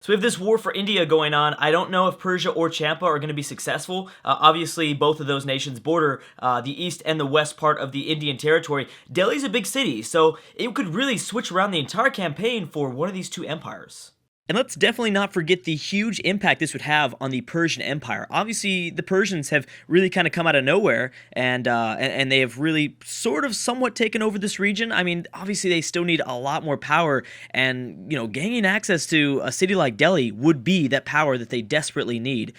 So we have this war for India going on. I don't know if Persia or Champa are going to be successful. Obviously, both of those nations border the east and the west part of the Indian territory. Delhi's a big city, so it could really switch around the entire campaign for one of these two empires. And let's definitely not forget the huge impact this would have on the Persian Empire. Obviously, the Persians have really kind of come out of nowhere, and they have really sort of somewhat taken over this region. I mean, obviously, they still need a lot more power, and gaining access to a city like Delhi would be that power that they desperately need.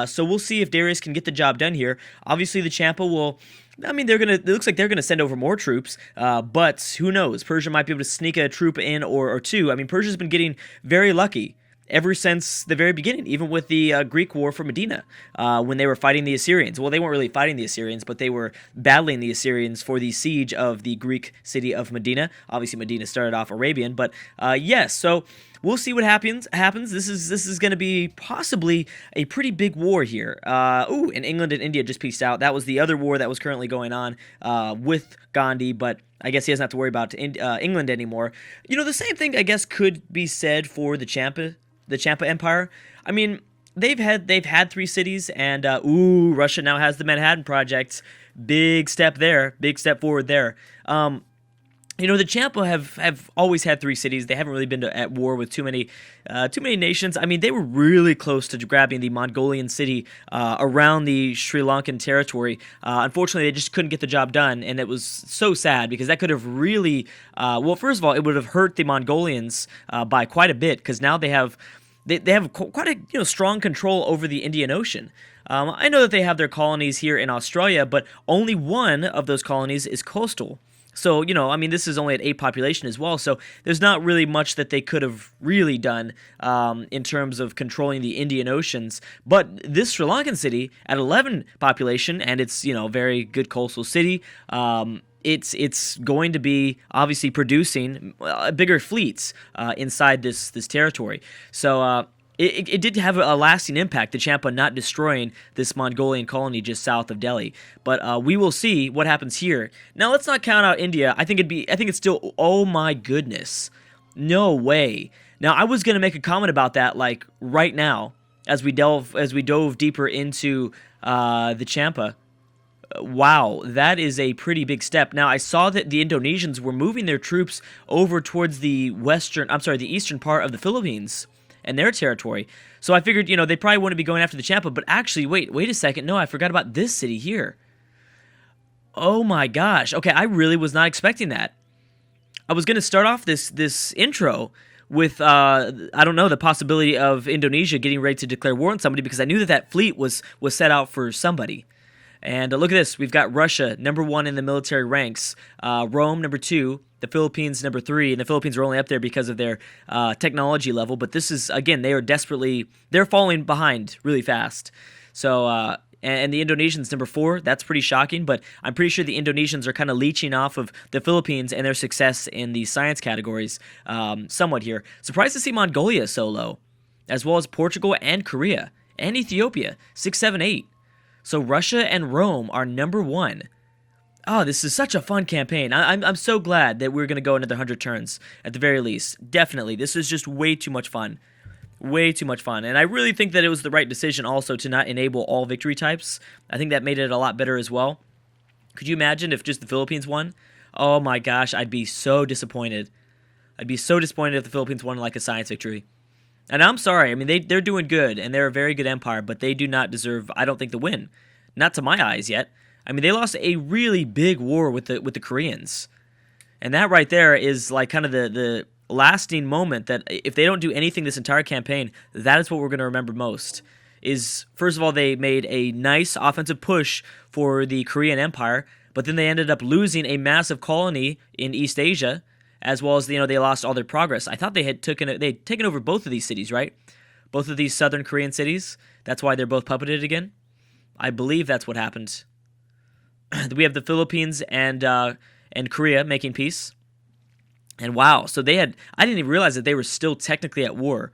So we'll see if Darius can get the job done here. Obviously, the Champa will. I mean, it looks like they're gonna send over more troops, but who knows? Persia might be able to sneak a troop in or two. I mean, Persia's been getting very lucky ever since the very beginning, even with the Greek war for Medina, when they were fighting the Assyrians. Well, they weren't really fighting the Assyrians, but they were battling the Assyrians for the siege of the Greek city of Medina. Obviously, Medina started off Arabian, but yes, so we'll see what happens. This is going to be possibly a pretty big war here. And England and India just peaced out. That was the other war that was currently going on with Gandhi, but I guess he doesn't have to worry about England anymore. The same thing I guess could be said for the Champa Empire. I mean, they've had three cities, and Russia now has the Manhattan Project. Big step there, big step forward there. The Champa have always had three cities. They haven't really been at war with too many nations. I mean, they were really close to grabbing the Mongolian city around the Sri Lankan territory. Unfortunately, they just couldn't get the job done, and it was so sad because that could have really, first of all, it would have hurt the Mongolians by quite a bit because now they have quite a strong control over the Indian Ocean. I know that they have their colonies here in Australia, but only one of those colonies is coastal. So, I mean, this is only at 8 population as well, so there's not really much that they could have really done in terms of controlling the Indian Oceans. But this Sri Lankan city, at 11 population, and it's, very good coastal city, it's going to be obviously producing bigger fleets inside this territory. So, it did have a lasting impact, the Champa not destroying this Mongolian colony just south of Delhi. But we will see what happens here. Now, let's not count out India. I think it's still, oh my goodness, no way. Now, I was gonna make a comment about that like right now as we dove deeper into the Champa. Wow, that is a pretty big step. Now, I saw that the Indonesians were moving their troops over towards the eastern part of the Philippines and their territory. So I figured, they probably wouldn't be going after the Champa, but actually, wait a second. No, I forgot about this city here. Oh my gosh. Okay, I really was not expecting that. I was going to start off this intro with, I don't know, the possibility of Indonesia getting ready to declare war on somebody because I knew that fleet was set out for somebody. And look at this. We've got Russia, number 1 in the military ranks. Rome, number 2. The Philippines, number 3. And the Philippines are only up there because of their technology level. But this is, again, they're falling behind really fast. So, and the Indonesians, number 4. That's pretty shocking. But I'm pretty sure the Indonesians are kind of leeching off of the Philippines and their success in the science categories somewhat here. Surprised to see Mongolia so low, as well as Portugal and Korea and Ethiopia, 6, 7, 8. So Russia and Rome are number 1. Oh, this is such a fun campaign. I'm so glad that we're going to go another 100 turns, at the very least. Definitely. This is just way too much fun. Way too much fun. And I really think that it was the right decision also to not enable all victory types. I think that made it a lot better as well. Could you imagine if just the Philippines won? Oh my gosh, I'd be so disappointed. I'd be so disappointed if the Philippines won like a science victory. And I'm sorry. I mean, they're doing good, and they're a very good empire, but they do not deserve, I don't think, the win. Not to my eyes yet. I mean, they lost a really big war with the Koreans. And that right there is like kind of the lasting moment that if they don't do anything this entire campaign, that is what we're going to remember most. Is, first of all, they made a nice offensive push for the Korean Empire, but then they ended up losing a massive colony in East Asia, as well as, they lost all their progress. I thought they'd taken over both of these cities, right? Both of these southern Korean cities. That's why they're both puppeted again. I believe that's what happened. We have the Philippines and Korea making peace. And wow, so I didn't even realize that they were still technically at war.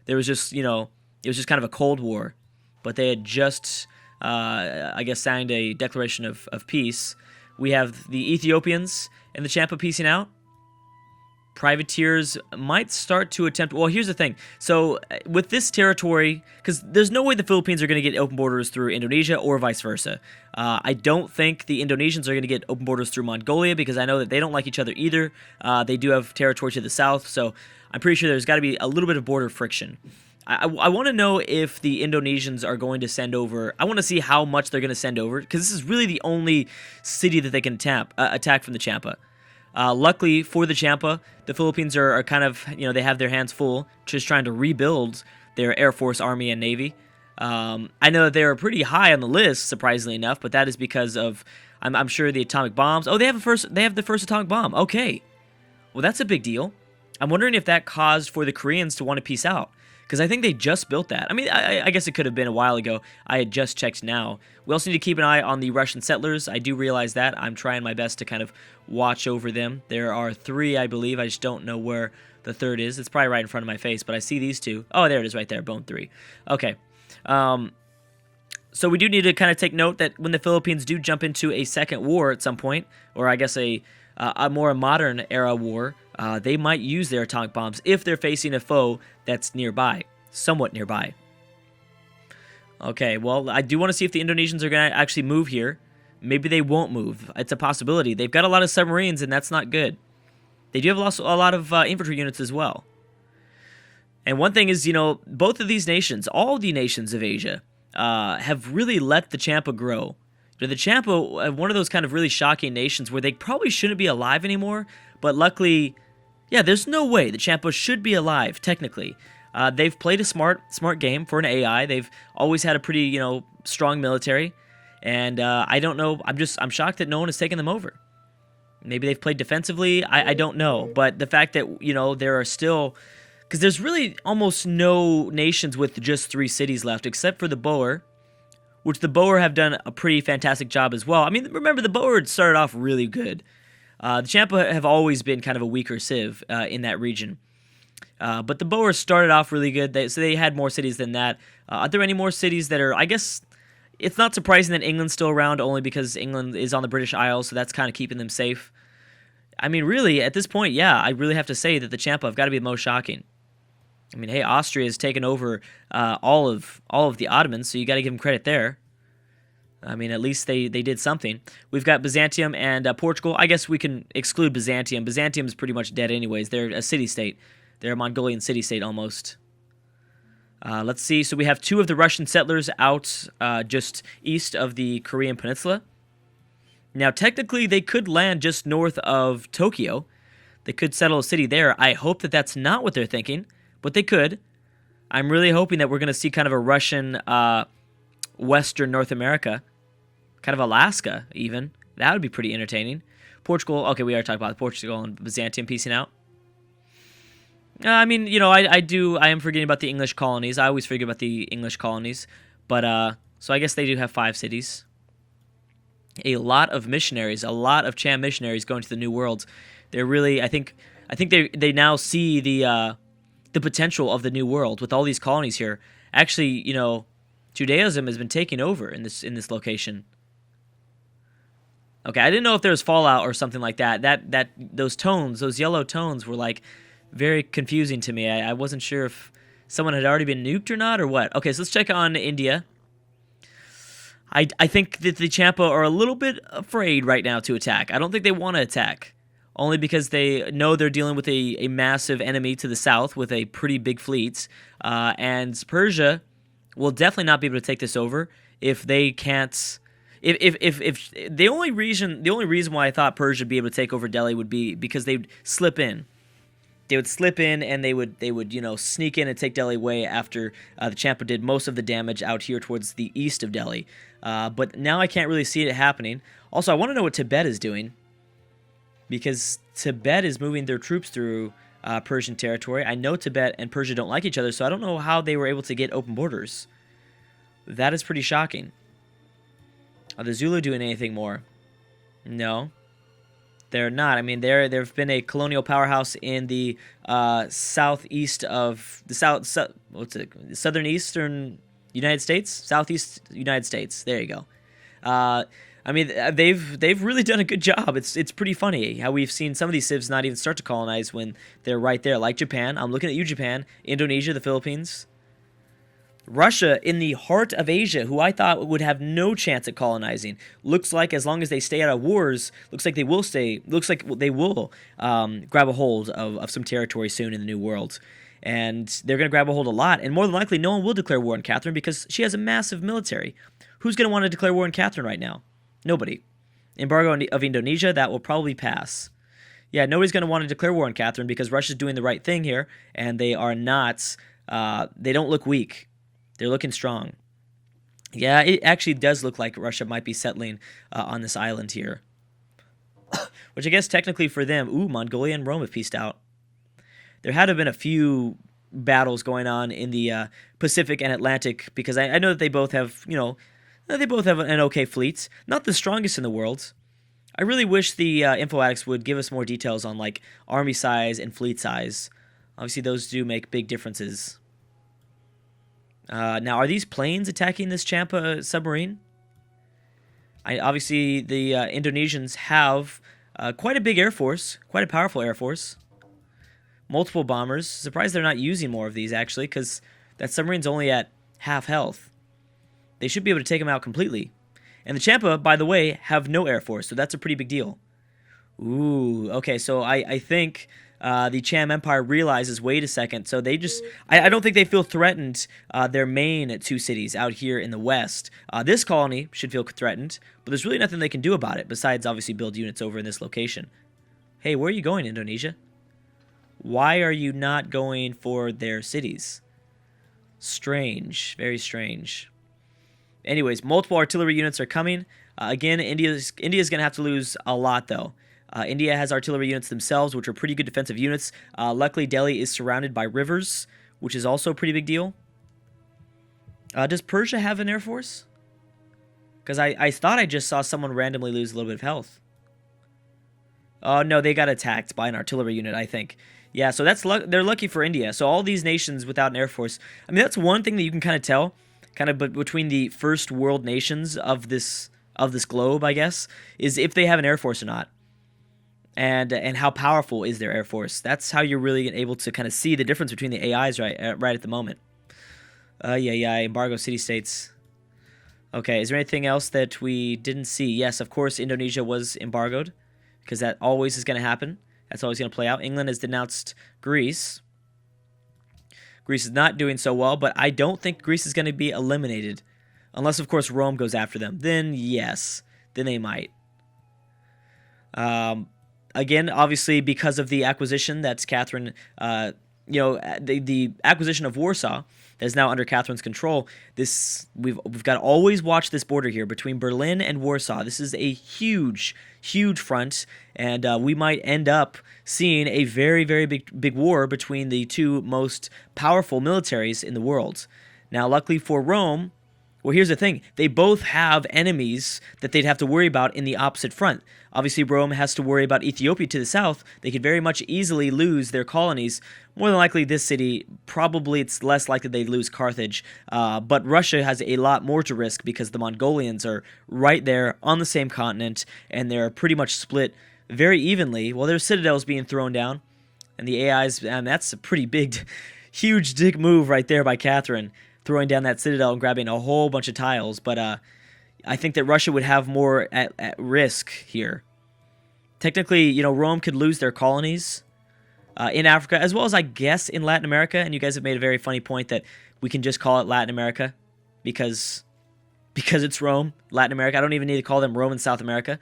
There was just, it was just kind of a Cold War. But they had just, I guess, signed a declaration of peace. We have the Ethiopians and the Champa piecing out. privateers might start to attempt. Well, here's the thing. So with this territory, because there's no way the Philippines are going to get open borders through Indonesia or vice versa. I don't think the Indonesians are going to get open borders through Mongolia, because I know that they don't like each other either. They do have territory to the south, so I'm pretty sure there's got to be a little bit of border friction. I want to know if the Indonesians are going to send over. I want to see how much they're going to send over, because this is really the only city that they can attack from the Champa. Luckily for the Champa, the Philippines are kind of, they have their hands full just trying to rebuild their Air Force, Army, and Navy. I know that they are pretty high on the list, surprisingly enough, but that is because of, I'm sure, the atomic bombs. Oh, they have the first atomic bomb. Okay. Well, that's a big deal. I'm wondering if that caused for the Koreans to want to peace out, because I think they just built that. I mean, I guess it could have been a while ago. I had just checked now. We also need to keep an eye on the Russian settlers. I do realize that. I'm trying my best to kind of watch over them. There are 3, I believe. I just don't know where the third is. It's probably right in front of my face, but I see these 2. Oh, there it is right there. Bone 3. Okay. So we do need to kind of take note that when the Philippines do jump into a second war at some point, or I guess a more modern era war, they might use their atomic bombs if they're facing a foe that's nearby, somewhat nearby. Okay, well, I do want to see if the Indonesians are going to actually move here. Maybe they won't move. It's a possibility. They've got a lot of submarines, and that's not good. They do have a lot of infantry units as well. And one thing is, both of these nations, all the nations of Asia, have really let the Champa grow. The Champa, one of those kind of really shocking nations where they probably shouldn't be alive anymore, but luckily, yeah, there's no way the Champa should be alive, technically. They've played a smart game for an AI. They've always had a pretty, strong military, and I don't know. I'm shocked that no one has taken them over. Maybe they've played defensively. I don't know, but the fact that there are still, because there's really almost no nations with just 3 cities left, except for the Boer, which the Boer have done a pretty fantastic job as well. I mean, remember, the Boer started off really good. The Champa have always been kind of a weaker civ in that region. But the Boers started off really good, so they had more cities than that. Are there any more cities that are, I guess, it's not surprising that England's still around, only because England is on the British Isles, so that's kind of keeping them safe. I mean, really, at this point, yeah, I really have to say that the Champa have got to be the most shocking. I mean, hey, Austria has taken over all of the Ottomans, so you got to give them credit there. I mean, at least they did something. We've got Byzantium and Portugal. I guess we can exclude Byzantium. Byzantium is pretty much dead anyways. They're a city-state. They're a Mongolian city-state almost. Let's see. So we have 2 of the Russian settlers out just east of the Korean Peninsula. Now, technically, they could land just north of Tokyo. They could settle a city there. I hope that that's not what they're thinking, but they could. I'm really hoping that we're going to see kind of a Russian Western North America, kind of Alaska even. That would be pretty entertaining. Portugal, okay, we already talked about Portugal and Byzantium piecing out. I mean, I am forgetting about the English colonies. I always forget about the English colonies. But, so I guess they do have 5 cities. A lot of missionaries, a lot of Cham missionaries going to the New World. They're really, I think they now see the potential of the New World with all these colonies here. Actually, Judaism has been taking over in this location. Okay, I didn't know if there was fallout or something like that. Those yellow tones were like very confusing to me. I wasn't sure if someone had already been nuked or not or what. Okay, so let's check on India. I think that the Champa are a little bit afraid right now to attack. I don't think they want to attack, only because they know they're dealing with a massive enemy to the south with a pretty big fleet, and Persia will definitely not be able to take this over if they can't. If the only reason why I thought Persia would be able to take over Delhi would be because they'd slip in. They would slip in and they would sneak in and take Delhi away after the Champa did most of the damage out here towards the east of Delhi. But now I can't really see it happening. Also, I want to know what Tibet is doing, because Tibet is moving their troops through Persian territory. I know Tibet and Persia don't like each other, so I don't know how they were able to get open borders. That is pretty shocking. Are the Zulu doing anything more? No. They're not. I mean, there've been a colonial powerhouse in the southeast of the southern eastern United States, southeast United States. There you go. I mean, they've really done a good job. It's pretty funny how we've seen some of these civs not even start to colonize when they're right there, like Japan. I'm looking at you, Japan, Indonesia, the Philippines, Russia, in the heart of Asia, who I thought would have no chance at colonizing. Looks like as long as they stay out of wars, looks like they will stay. Looks like they will grab a hold of some territory soon in the New World. And they're going to grab a hold a lot. And more than likely, no one will declare war on Catherine because she has a massive military. Who's going to want to declare war on Catherine right now? Nobody. Embargo of Indonesia, that will probably pass. Yeah, nobody's going to want to declare war on Catherine because Russia's doing the right thing here, and they are not, they don't look weak. They're looking strong. Yeah, it actually does look like Russia might be settling on this island here. Which I guess technically for them, Mongolia and Rome have peaced out. There had to have been a few battles going on in the Pacific and Atlantic because I know that they both have, they both have an okay fleet. Not the strongest in the world. I really wish the info addicts would give us more details on like army size and fleet size. Obviously, those do make big differences. Now, are these planes attacking this Champa submarine? Obviously, the Indonesians have quite a big air force, quite a powerful air force. Multiple bombers. Surprised they're not using more of these, actually, because that submarine's only at half health. They should be able to take them out completely. And the Champa, by the way, have no air force, so that's a pretty big deal. Ooh, okay, so I think the Cham Empire realizes, wait a second, so they just, I don't think they feel threatened, their main two cities out here in the west. This colony should feel threatened, but there's really nothing they can do about it, besides obviously build units over in this location. Hey, where are you going, Indonesia? Why are you not going for their cities? Strange, very strange. Anyways, multiple artillery units are coming. Again, India's going to have to lose a lot, though. India has artillery units themselves, which are pretty good defensive units. Luckily, Delhi is surrounded by rivers, which is also a pretty big deal. Does Persia have an air force? Because I thought I just saw someone randomly lose a little bit of health. Oh, no, they got attacked by an artillery unit, I think. Yeah, so they're lucky for India. So all these nations without an air force. I mean, that's one thing that you can kind of tell, between the first world nations of this globe, I guess, is if they have an air force or not. And how powerful is their air force. That's how you're really able to kind of see the difference between the AIs right at the moment. Embargo city-states. Okay, is there anything else that we didn't see? Yes, of course, Indonesia was embargoed, because that always is going to happen. That's always going to play out. England has denounced Greece. Greece is not doing so well, but I don't think Greece is going to be eliminated. Unless, of course, Rome goes after them. Then, yes. Then they might. Again, obviously, because of the acquisition that's Catherine, the acquisition of Warsaw that is now under Catherine's control. We've got to always watch this border here between Berlin and Warsaw. This is a huge front, and we might end up seeing a very, very big war between the two most powerful militaries in the world. Now, luckily for Rome, well, here's the thing. They both have enemies that they'd have to worry about in the opposite front. Obviously, Rome has to worry about Ethiopia to the south. They could very much easily lose their colonies. More than likely, this city, probably it's less likely they'd lose Carthage. But Russia has a lot more to risk because the Mongolians are right there on the same continent, and they're pretty much split very evenly. Well, their citadels being thrown down, and the AIs, that's a pretty big, huge dick move right there by Catherine, throwing down that citadel and grabbing a whole bunch of tiles. But I think that Russia would have more at risk here. Technically, Rome could lose their colonies in Africa, as well as, I guess, in Latin America. And you guys have made a very funny point that we can just call it Latin America because it's Rome, Latin America. I don't even need to call them Rome and South America.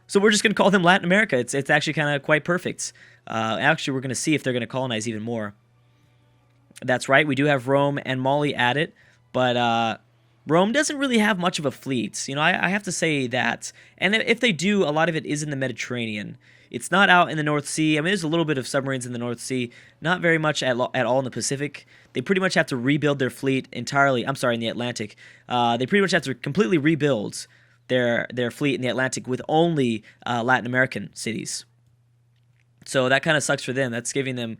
So we're just going to call them Latin America. It's actually kind of quite perfect. Actually, we're going to see if they're going to colonize even more. That's right, we do have Rome and Mali at it, but Rome doesn't really have much of a fleet. I have to say that. And if they do, a lot of it is in the Mediterranean. It's not out in the North Sea. I mean, there's a little bit of submarines in the North Sea, not very much at all in the Pacific. They pretty much have to rebuild their fleet entirely. I'm sorry, in the Atlantic. They pretty much have to completely rebuild their fleet in the Atlantic with only Latin American cities. So that kind of sucks for them. That's giving them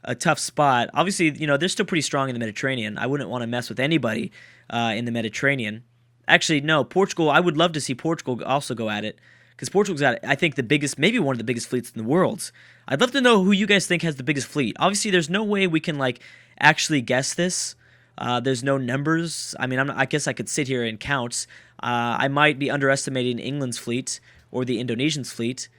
a tough spot. Obviously, they're still pretty strong in the Mediterranean. I wouldn't want to mess with anybody in the Mediterranean. Actually, no, Portugal, I would love to see Portugal also go at it. Because Portugal's got, I think, the biggest, maybe one of the biggest fleets in the world. I'd love to know who you guys think has the biggest fleet. Obviously, there's no way we can, like, actually guess this. There's no numbers. I mean, I guess I could sit here and count. I might be underestimating England's fleet or the Indonesian's fleet.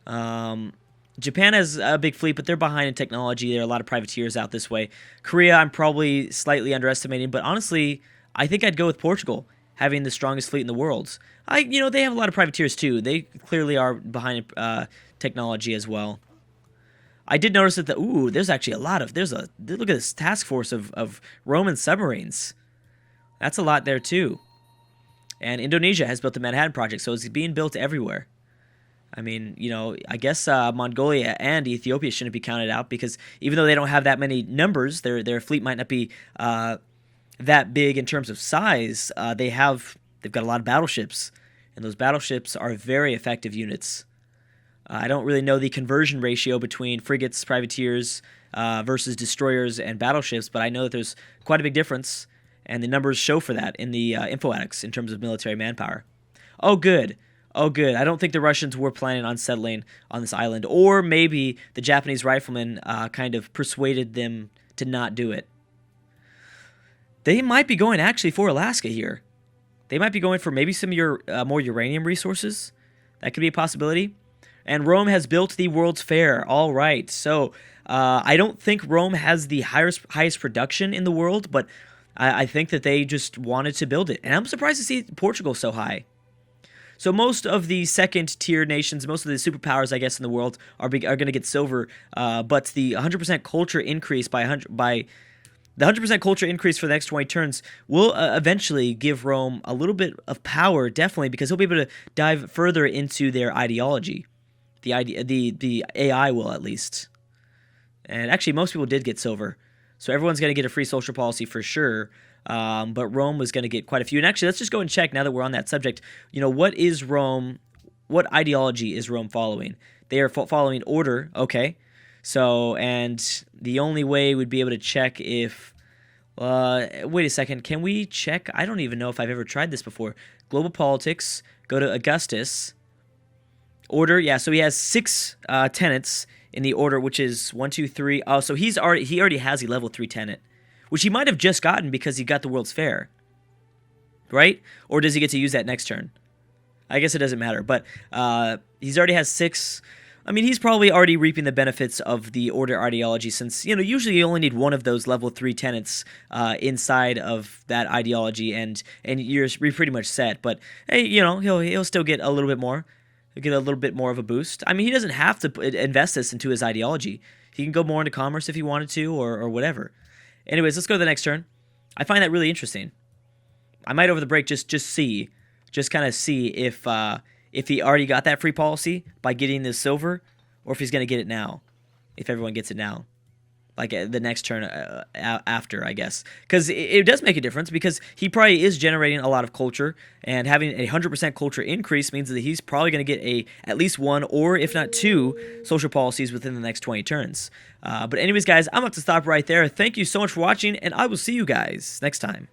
Japan has a big fleet, but they're behind in technology. There are a lot of privateers out this way. Korea, I'm probably slightly underestimating, but honestly, I think I'd go with Portugal, having the strongest fleet in the world. They have a lot of privateers too. They clearly are behind technology as well. I did notice that there's actually look at this task force of Roman submarines. That's a lot there too. And Indonesia has built the Manhattan Project, so it's being built everywhere. I mean, I guess Mongolia and Ethiopia shouldn't be counted out because even though they don't have that many numbers, their fleet might not be that big in terms of size. They've got a lot of battleships, and those battleships are very effective units. I don't really know the conversion ratio between frigates, privateers versus destroyers and battleships, but I know that there's quite a big difference, and the numbers show for that in the infoatics in terms of military manpower. Oh, good. Oh, good. I don't think the Russians were planning on settling on this island, or maybe the Japanese riflemen kind of persuaded them to not do it. They might be going actually for Alaska here. They might be going for maybe some more uranium resources. That could be a possibility. And Rome has built the World's Fair. All right. So I don't think Rome has the highest production in the world, but I think that they just wanted to build it. And I'm surprised to see Portugal so high. So most of the second-tier nations, most of the superpowers, I guess, in the world are going to get silver. But the 100% culture increase the 100% culture increase for the next 20 turns will eventually give Rome a little bit of power, definitely, because he'll be able to dive further into their ideology. The AI will, at least. And actually, most people did get silver. So everyone's going to get a free social policy for sure. But Rome was going to get quite a few. And actually, let's just go and check now that we're on that subject. What is Rome? What ideology is Rome following? They are following order. Okay. So, and the only way we'd be able to check if... wait a second. Can we check? I don't even know if I've ever tried this before. Global politics. Go to Augustus. Order. Yeah, so he has 6 tenets in the order, which is 1, 2, 3. Oh, so he already has a level 3 tenet, which he might have just gotten because he got the World's Fair, right? Or does he get to use that next turn? I guess it doesn't matter, but he's already has 6. I mean, he's probably already reaping the benefits of the order ideology since, usually you only need one of those level 3 tenets inside of that ideology, and you're pretty much set. But hey, he'll still get a little bit more. He'll get a little bit more of a boost. I mean, he doesn't have to invest this into his ideology. He can go more into commerce if he wanted to, or whatever. Anyways, let's go to the next turn. I find that really interesting. I might over the break just kind of see if he already got that free policy by getting this silver, or if he's going to get it now, if everyone gets it now. Like the next turn after, I guess. Because it does make a difference, because he probably is generating a lot of culture, and having a 100% culture increase means that he's probably going to get at least 1, or if not 2, social policies within the next 20 turns. But anyways, guys, I'm about to stop right there. Thank you so much for watching, and I will see you guys next time.